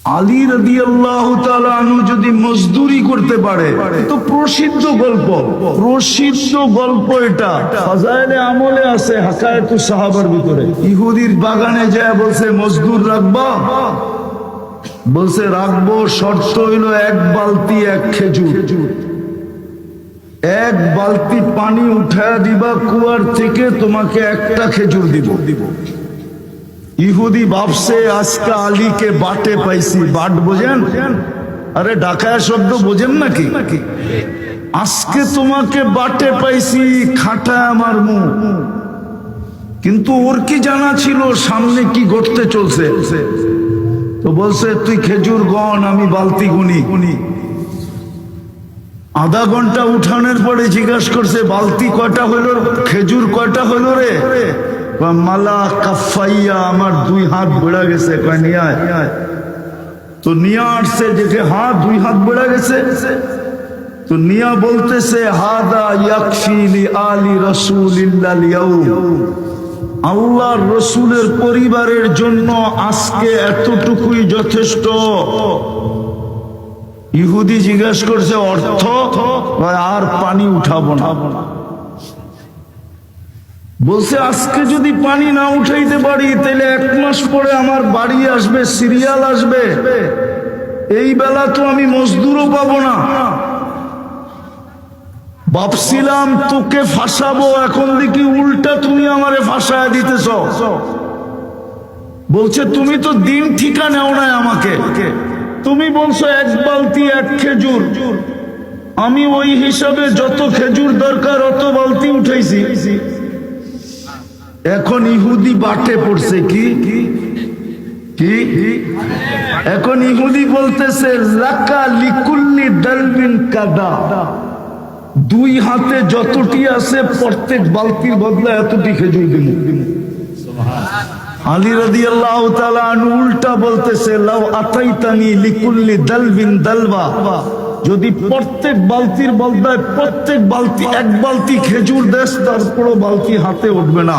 আলী রাদিয়াল্লাহু তাআলা আনহু যদি মজদুরি করতে পারে, তো প্রসিদ্ধ গল্প এটা ফাজাইলে আমলে আছে, হাকায়াতুস সাহাবার ভিতরে। ইহুদির বাগানে যায় বলছে মজদুর রাখবা, বলছে রাখবো, শর্ত হইল এক বালতি এক খেজুর, এক বালতি পানি উঠায় দিবা কুয়ার থেকে, তোমাকে একটা খেজুর দিব। ইহুদি ভাবছে আজকে আলীকে বাটে পাইছি। বাট বোঝেন? আরে ঢাকায় শব্দ বোঝেন নাকি? আজকে তোমাকে বাটে পাইছি, খাটায় আমার মুখ। কিন্তু ওর কি জানা ছিল সামনে কি ঘটতে চলছে? তো বলছে তুই খেজুর গণ, আমি বালতি গুনি। আধা ঘন্টা উঠানোর পরে জিজ্ঞাসা করছে বালতি কয়টা হইল, খেজুর কয়টা হইল রে? মালা কাফাইয়া, আমার 2 হাত বেড়া গেছে। কয় নিয়ে আয়। তো নিয়ে আসছে, দেখে হাত 2 হাত বেড়া গেছে। তো নিয়া বলতেছে হাদা ইয়াকফি লি আলি রাসূলিল্লাহ ইয়াউম, আল্লাহর রসুলের পরিবারের জন্য আজকে এতটুকুই যথেষ্ট। ইহুদি জিজ্ঞাসা করছে অর্থ? আর পানি উঠাবো না। বলছে আজকে যদি পানি না উঠাইতে পারি তাহলে 1 মাস পরে আমার বাড়ি আসবে, সিরিয়াল আসবে, এই বেলা তো আমি মজদুরও পাবো না। ভাবছিলাম তোকে ফাঁসাবো, এখন দেখি উল্টা তুমি আমারে ফাঁসায় দিতেছ। বলছে তুমি তো দিন ঠিকা নেও নাই আমাকে, তুমি বলছো 1 বালতি 1 খেজুর, আমি ওই হিসাবে যত খেজুর দরকার অত বালতি উঠাইছি। এখন ইহুদি বাটে পড়ছে কি? এখন ইহুদি বলতেছে লাকা লিকুল্লি দালবিন কাদা, 2 হাতে যতটি আছে প্রত্যেক বালতির বদলে এতটি খেজুর দিব। আলী রাদিয়াল্লাহু তাআলা আনহু উল্টা বলতেছে লাউ আতাইতানি লিকুল্লি দালবিন দালবা, যদি প্রত্যেক বালতির বদলায় প্রত্যেক বালতি 1 বালতি খেজুর দেশ, তারপরও বালতি হাতে উঠবে না।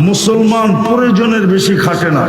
মুসলমান প্রয়োজনের বেশি খাটে না।